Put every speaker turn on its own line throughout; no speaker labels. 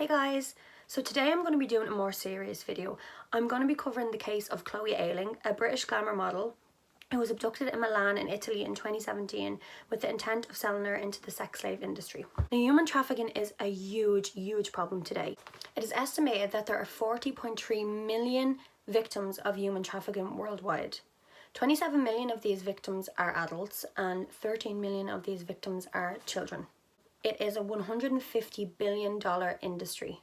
Hey guys, so today I'm going to be doing a more serious video. I'm going to be covering the case of Chloe Ayling, a British glamour model who was abducted in Milan in Italy in 2017 with the intent of selling her into the sex slave industry. Now, human trafficking is a huge problem today. It is estimated that there are 40.3 million victims of human trafficking worldwide. 27 million of these victims are adults and 13 million of these victims are children. It is a $150 billion industry.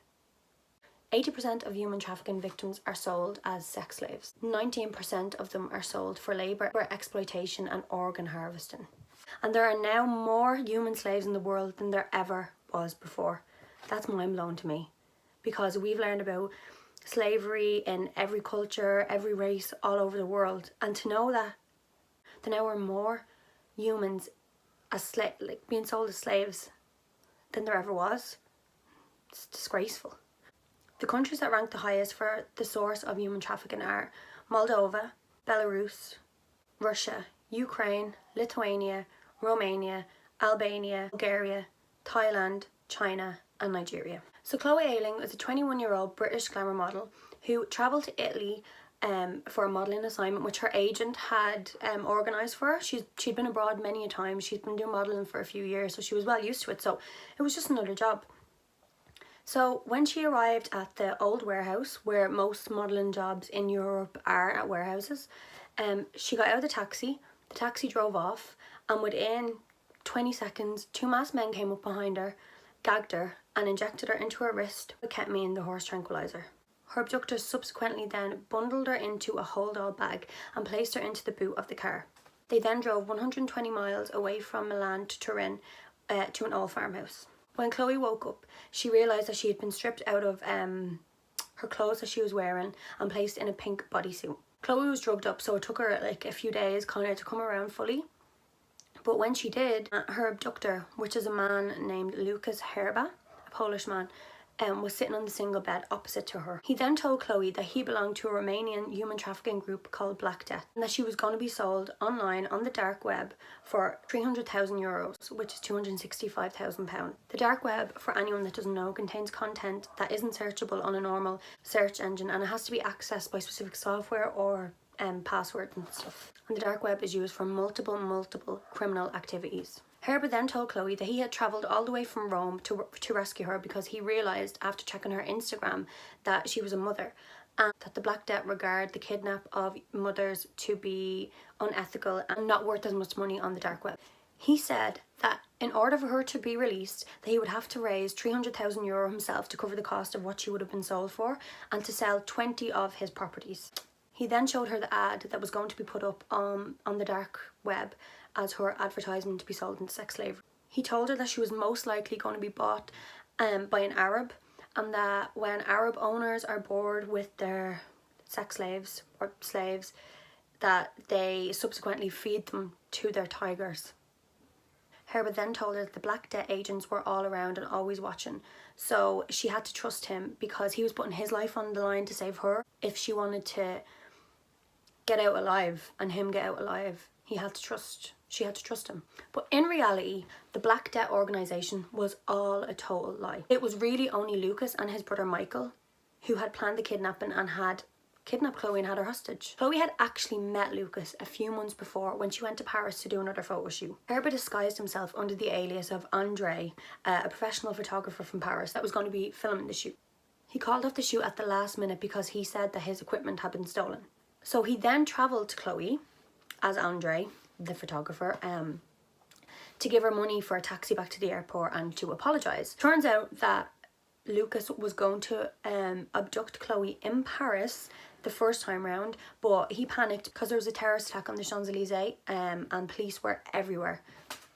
80% of human trafficking victims are sold as sex slaves. 19% of them are sold for labour, exploitation and organ harvesting. And there are now more human slaves in the world than there ever was before. That's mind-blowing to me, because we've learned about slavery in every culture, every race all over the world, and to know that there now are more humans as being sold as slaves than there ever was, it's disgraceful. The countries that rank the highest for the source of human trafficking are Moldova, Belarus, Russia, Ukraine, Lithuania, Romania, Albania, Bulgaria, Thailand, China and Nigeria. So Chloe Ayling was a 21-year-old British glamour model who travelled to Italy for a modelling assignment which her agent had organised for her. She'd been abroad many a time. She'd been doing modelling for a few years, so she was well used to it. So it was just another job. So when she arrived at the old warehouse, where most modelling jobs in Europe are at warehouses, she got out of the taxi drove off, and within 20 seconds, two masked men came up behind her, gagged her and injected her into her wrist with ketamine, the horse tranquilizer. Her abductors subsequently then bundled her into a hold-all bag and placed her into the boot of the car. They then drove 120 miles away from Milan to Turin to an old farmhouse. When Chloe woke up, she realised that she had been stripped out of her clothes that she was wearing and placed in a pink bodysuit. Chloe was drugged up, so it took her like a few days kind of to come around fully. But when she did, her abductor, which is a man named Lucas Herba, a Polish man, was sitting on the single bed opposite to her. He then told Chloe that he belonged to a Romanian human trafficking group called Black Death, and that she was going to be sold online on the dark web for €300,000, which is £265,000. The dark web, for anyone that doesn't know, contains content that isn't searchable on a normal search engine, and it has to be accessed by specific software or passwords and stuff. And the dark web is used for multiple criminal activities. Herbert then told Chloe that he had travelled all the way from Rome to rescue her because he realised after checking her Instagram that she was a mother, and that the Black Death regard the kidnap of mothers to be unethical and not worth as much money on the dark web. He said that in order for her to be released, that he would have to raise €300,000 himself to cover the cost of what she would have been sold for and to sell 20 of his properties. He then showed her the ad that was going to be put up on the dark web as her advertisement to be sold into sex slavery. He told her that she was most likely going to be bought by an Arab, and that when Arab owners are bored with their sex slaves or slaves, that they subsequently feed them to their tigers. Herbert then told her that the Black Death agents were all around and always watching, so she had to trust him because he was putting his life on the line to save her. If she wanted to get out alive and him get out alive, she had to trust him. But in reality, the Black Death organisation was all a total lie. It was really only Lucas and his brother Michael who had planned the kidnapping and had kidnapped Chloe and had her hostage. Chloe had actually met Lucas a few months before when she went to Paris to do another photo shoot. Herbert disguised himself under the alias of Andre, a professional photographer from Paris that was going to be filming the shoot. He called off the shoot at the last minute because he said that his equipment had been stolen. So he then travelled to Chloe as Andre, the photographer, to give her money for a taxi back to the airport and to apologise. Turns out that Lucas was going to abduct Chloe in Paris the first time round, but he panicked because there was a terrorist attack on the Champs-Elysees and police were everywhere.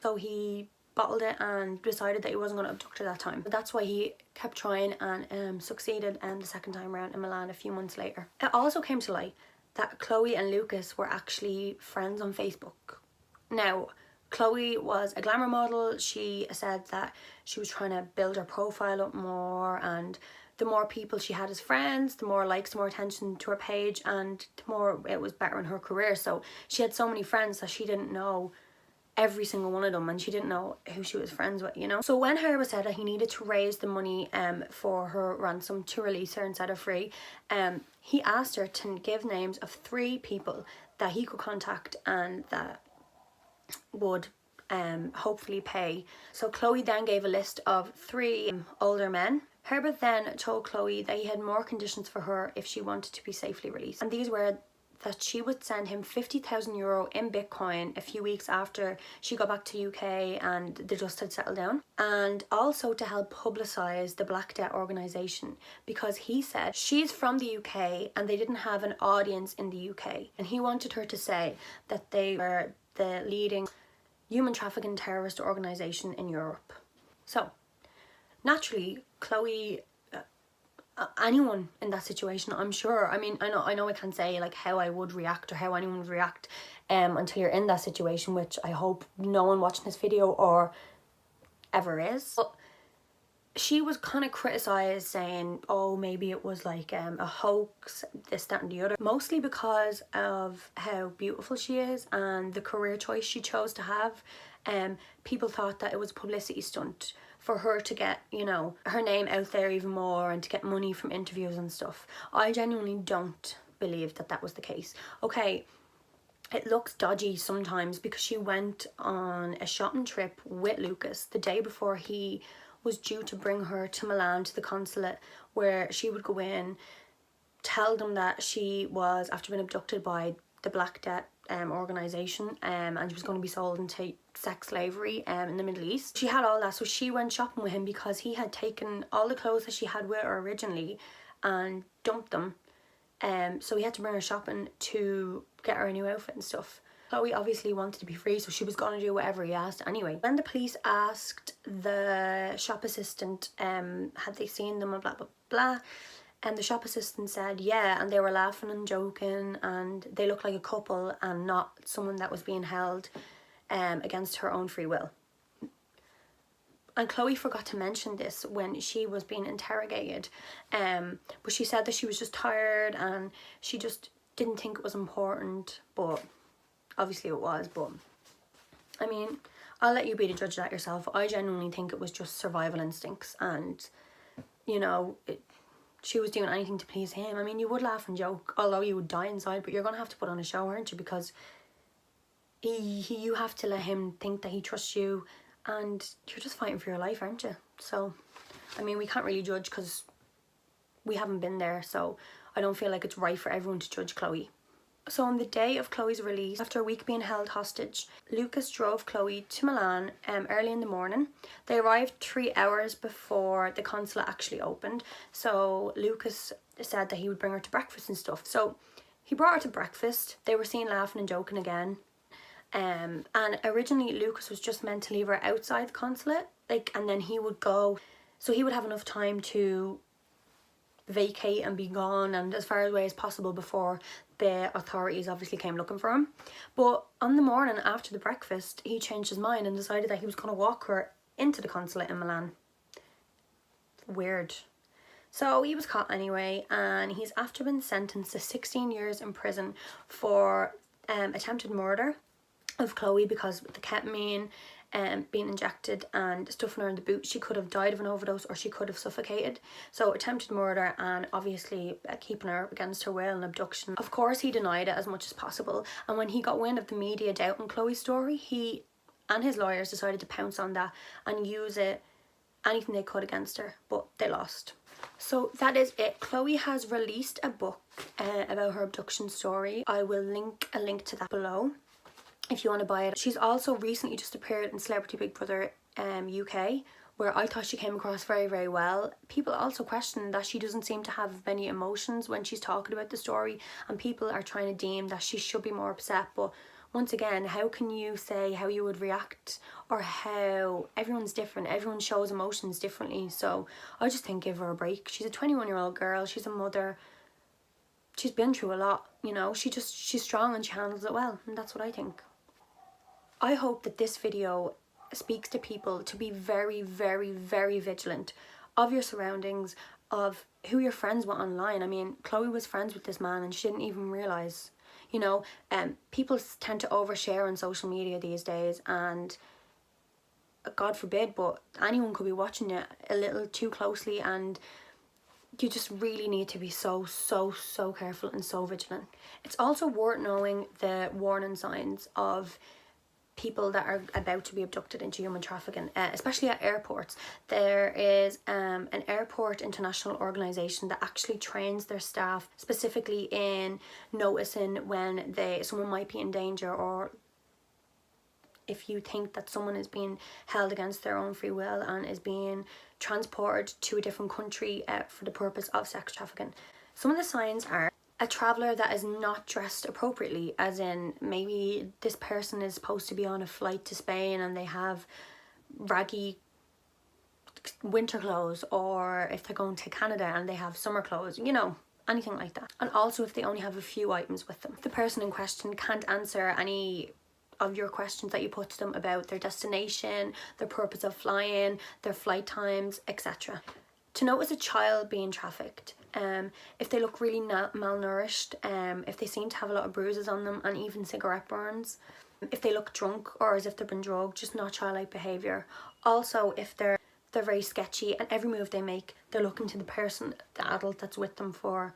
So he bottled it and decided that he wasn't going to abduct her that time. But that's why he kept trying and succeeded the second time round in Milan a few months later. It also came to light that Chloe and Lucas were actually friends on Facebook. Now, Chloe was a glamour model. She said that she was trying to build her profile up more, and the more people she had as friends, the more likes, the more attention to her page, and the more it was better in her career. So she had so many friends that she didn't know every single one of them, and she didn't know who she was friends with, you know. So when Herbert said that he needed to raise the money for her ransom to release her and set her free, he asked her to give names of 3 people that he could contact and that would hopefully pay. So Chloe then gave a list of 3 older men. Herbert then told Chloe that he had more conditions for her if she wanted to be safely released, and these were that she would send him €50,000 in Bitcoin a few weeks after she got back to UK and the dust had settled down, and also to help publicise the Black Debt organisation, because he said she's from the UK and they didn't have an audience in the UK, and he wanted her to say that they were the leading human trafficking terrorist organisation in Europe. So naturally, Chloe, anyone in that situation, I'm sure, I mean, I know I can't say like how I would react or how anyone would react until you're in that situation, which I hope no one watching this video or ever is. But she was kind of criticised, saying, oh, maybe it was like a hoax, this, that and the other, mostly because of how beautiful she is and the career choice she chose to have. People thought that it was a publicity stunt for her to get, you know, her name out there even more and to get money from interviews and stuff. I genuinely don't believe that that was the case. Okay, it looks dodgy sometimes because she went on a shopping trip with Lucas the day before he was due to bring her to Milan to the consulate, where she would go in, tell them that she was, after being abducted by the Black Debt organisation, and she was going to be sold into sex slavery in the Middle East. She had all that, so she went shopping with him because he had taken all the clothes that she had with her originally and dumped them. So he had to bring her shopping to get her a new outfit and stuff. Chloe obviously wanted to be free, so she was going to do whatever he asked anyway. When the police asked the shop assistant had they seen them and blah blah blah, and the shop assistant said yeah, and they were laughing and joking and they looked like a couple and not someone that was being held against her own free will. And Chloe forgot to mention this when she was being interrogated, but she said that she was just tired and she just didn't think it was important, but obviously it was. But I mean, I'll let you be the judge of that yourself. I genuinely think it was just survival instincts, and you know, she was doing anything to please him. I mean, you would laugh and joke, although you would die inside, but you're gonna have to put on a show, aren't you? Because you have to let him think that he trusts you, and you're just fighting for your life, aren't you? So I mean, we can't really judge because we haven't been there, so I don't feel like it's right for everyone to judge Chloe. So on the day of Chloe's release, after a week being held hostage, Lucas drove Chloe to Milan early in the morning. They arrived 3 hours before the consulate actually opened, so Lucas said that he would bring her to breakfast and stuff. So he brought her to breakfast. They were seen laughing and joking again. And originally Lucas was just meant to leave her outside the consulate, like, and then he would go, so he would have enough time to vacate and be gone and as far away as possible before the authorities obviously came looking for him. But on the morning after the breakfast, he changed his mind and decided that he was going to walk her into the consulate in Milan. Weird. So he was caught anyway, and he's after been sentenced to 16 years in prison for attempted murder of Chloe, because with the ketamine being injected and stuffing her in the boot, she could have died of an overdose or she could have suffocated. So attempted murder and obviously keeping her against her will and abduction. Of course he denied it as much as possible, and when he got wind of the media doubting Chloe's story, he and his lawyers decided to pounce on that and use it anything they could against her, but they lost. So that is it. Chloe has released a book about her abduction story. I will link a link to that below if you want to buy it. She's also recently just appeared in Celebrity Big Brother UK, where I thought she came across very, very well. People also question that she doesn't seem to have many emotions when she's talking about the story, and people are trying to deem that she should be more upset. But once again, how can you say how you would react, or how everyone's different, everyone shows emotions differently? So I just think give her a break. She's a 21-year-old girl, she's a mother, she's been through a lot, you know. She's strong and she handles it well, and that's what I think. I hope that this video speaks to people to be very, very, very vigilant of your surroundings, of who you're friends with online. I mean, Chloe was friends with this man and she didn't even realise. You know, people tend to overshare on social media these days, and God forbid, but anyone could be watching it a little too closely, and you just really need to be so careful and so vigilant. It's also worth knowing the warning signs of people that are about to be abducted into human trafficking, especially at airports. There is an airport international organisation that actually trains their staff specifically in noticing when someone might be in danger, or if you think that someone is being held against their own free will and is being transported to a different country for the purpose of sex trafficking. Some of the signs are a traveller that is not dressed appropriately, as in maybe this person is supposed to be on a flight to Spain and they have raggy winter clothes, or if they're going to Canada and they have summer clothes, you know, anything like that. And also if they only have a few items with them. If the person in question can't answer any of your questions that you put to them about their destination, their purpose of flying, their flight times, etc. To notice a child being trafficked, if they look really malnourished, if they seem to have a lot of bruises on them and even cigarette burns, if they look drunk or as if they've been drugged, just not childlike behaviour. Also, if they're very sketchy and every move they make, they're looking to the adult that's with them for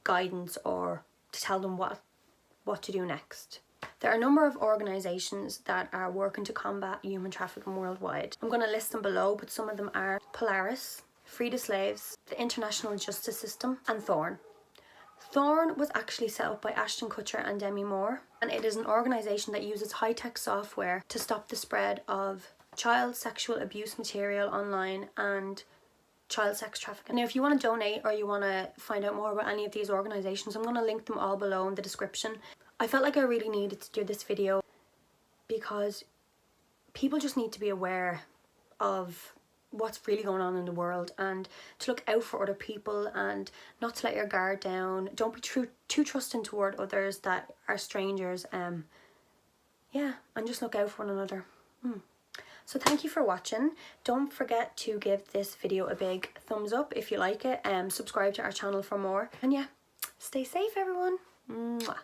guidance or to tell them what to do next. There are a number of organisations that are working to combat human trafficking worldwide. I'm going to list them below, but some of them are Polaris, Free the Slaves, the International Justice System, and Thorn. Thorn was actually set up by Ashton Kutcher and Demi Moore, and it is an organisation that uses high-tech software to stop the spread of child sexual abuse material online and child sex trafficking. Now, if you want to donate or you want to find out more about any of these organisations, I'm going to link them all below in the description. I felt like I really needed to do this video because people just need to be aware of what's really going on in the world, and to look out for other people and not to let your guard down. Don't be too trusting toward others that are strangers. Yeah, and just look out for one another. So thank you for watching. Don't forget to give this video a big thumbs up if you like it, subscribe to our channel for more, and yeah, stay safe everyone. Mwah.